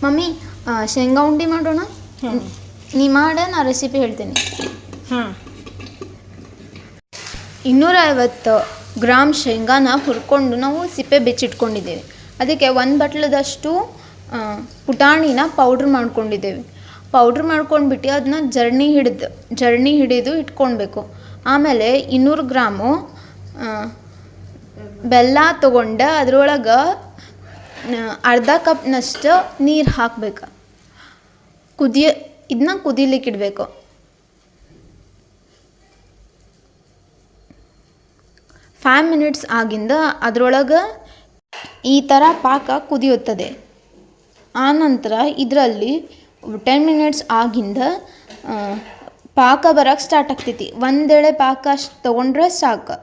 Mummy ಶೇಂಗಾ ಉಂಡೆ ಮಾಡೋಣ. ನೀ ಮಾಡ, ನಾ ರೆಸಿಪಿ ಹೇಳ್ತೀನಿ. 250 ಗ್ರಾಮ್ ಶೇಂಗಾನ ಹುರ್ಕೊಂಡು ನಾವು ಸಿಪ್ಪೆ ಬಿಚ್ಚಿಟ್ಕೊಂಡಿದ್ದೇವೆ. ಅದಕ್ಕೆ 1 ಬಟ್ಲದಷ್ಟು ಪುಟಾಣಿನ ಪೌಡ್ರ್ ಮಾಡ್ಕೊಂಡಿದ್ದೇವೆ. ಪೌಡ್ರ್ ಮಾಡ್ಕೊಂಡ್ಬಿಟ್ಟು ಅದನ್ನ ಜರ್ನಿ ಹಿಡಿದು ಇಟ್ಕೊಳ್ಬೇಕು. ಆಮೇಲೆ 200 ಗ್ರಾಮು ಬೆಲ್ಲ ತೊಗೊಂಡು ಅದ್ರೊಳಗೆ ಅರ್ಧ ಕಪ್ನಷ್ಟು ನೀರು ಹಾಕ್ಬೇಕು. ಇದನ್ನ ಕುದಿಲಿಕ್ಕೆ ಇಡಬೇಕು. 5 ಮಿನಿಟ್ಸ್ ಆಗಿಂದ ಅದರೊಳಗೆ ಈ ಥರ ಪಾಕ ಕುದಿಯುತ್ತದೆ. ಆನಂತರ ಇದರಲ್ಲಿ 10 ಮಿನಿಟ್ಸ್ ಆಗಿಂದ ಪಾಕ ಬರೋಕ್ಕೆ ಸ್ಟಾರ್ಟ್ ಆಗ್ತೈತಿ. ಒಂದೇಳೆ ಪಾಕ ಅಷ್ಟು ತೊಗೊಂಡ್ರೆ ಸಾಕು.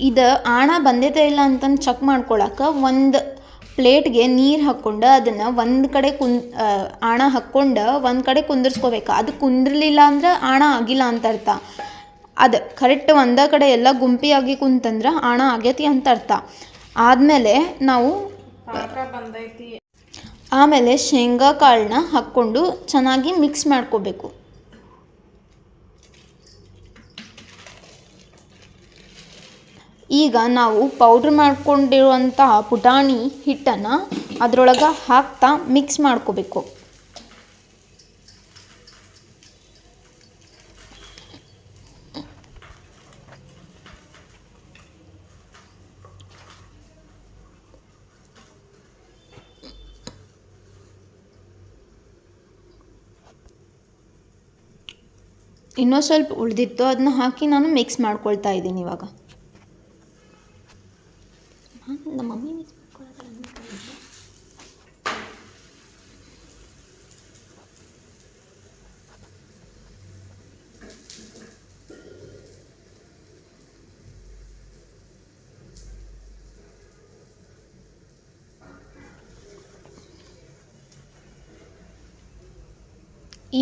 ಇದು ಆಣ ಬಂದೈತೆ ಇಲ್ಲ ಅಂತಂದು ಚೆಕ್ ಮಾಡ್ಕೊಳಕ್ಕೆ ಒಂದು ಪ್ಲೇಟ್ಗೆ ನೀರು ಹಾಕ್ಕೊಂಡು ಅದನ್ನು ಒಂದು ಕಡೆ ಆಣ ಹಾಕ್ಕೊಂಡು ಒಂದು ಕಡೆ ಕುಂದಿರ್ಸ್ಕೋಬೇಕು. ಅದು ಕುಂದಿರ್ಲಿಲ್ಲ ಅಂದ್ರೆ ಆಣ ಆಗಿಲ್ಲ ಅಂತ ಅರ್ಥ. ಅದು ಕರೆಕ್ಟ್ ಒಂದೇ ಕಡೆ ಎಲ್ಲ ಗುಂಪಿಯಾಗಿ ಕುಂತಂದ್ರೆ ಆಣ ಆಗೈತಿ ಅಂತ ಅರ್ಥ. ಆಮೇಲೆ ಶೇಂಗಾ ಕಾಳನ್ನ ಹಾಕ್ಕೊಂಡು ಚೆನ್ನಾಗಿ ಮಿಕ್ಸ್ ಮಾಡ್ಕೋಬೇಕು. ಈಗ ನಾವು ಪೌಡ್ರ್ ಮಾಡ್ಕೊಂಡಿರುವಂತಹ ಪುಟಾಣಿ ಹಿಟ್ಟನ್ನು ಅದರೊಳಗೆ ಹಾಕ್ತಾ ಮಿಕ್ಸ್ ಮಾಡ್ಕೋಬೇಕು. ಇನ್ನೂ ಸ್ವಲ್ಪ ಉಳಿದಿತ್ತು, ಅದನ್ನ ಹಾಕಿ ನಾನು ಮಿಕ್ಸ್ ಮಾಡ್ಕೊಳ್ತಾ ಇದ್ದೀನಿ ಇವಾಗ. ನಮ್ಮ ಮಮ್ಮಿ ಮಿಕ್ಸ್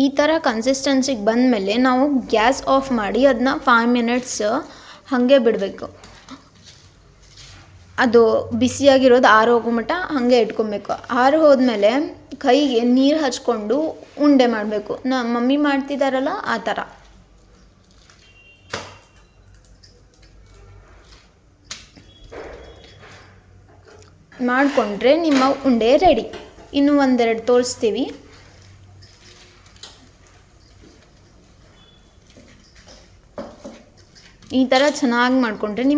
ಈ ಥರ ಕನ್ಸಿಸ್ಟೆನ್ಸಿಗೆ ಬಂದಮೇಲೆ ನಾವು ಗ್ಯಾಸ್ ಆಫ್ ಮಾಡಿ ಅದನ್ನ 5 ಮಿನಿಟ್ಸ್ ಹಾಗೆ ಬಿಡಬೇಕು. ಅದು ಬಿಸಿಯಾಗಿರೋದು ಆರೋಗೋ ಮಟ್ಟ ಹಾಗೆ ಇಟ್ಕೊಬೇಕು. ಆರು ಹೋದ್ಮೇಲೆ ಕೈಗೆ ನೀರು ಹಚ್ಕೊಂಡು ಉಂಡೆ ಮಾಡಬೇಕು. ಮಮ್ಮಿ ಮಾಡ್ತಿದ್ದಾರಲ್ಲ ಆ ಥರ ಮಾಡಿಕೊಂಡ್ರೆ ನಿಮ್ಮ ಉಂಡೆ ರೆಡಿ. ಇನ್ನೂ ಒಂದೆರಡು ತೋರಿಸ್ತೀವಿ. ಈ ಥರ ಚೆನ್ನಾಗಿ ಮಾಡಿಕೊಂಡ್ರೆ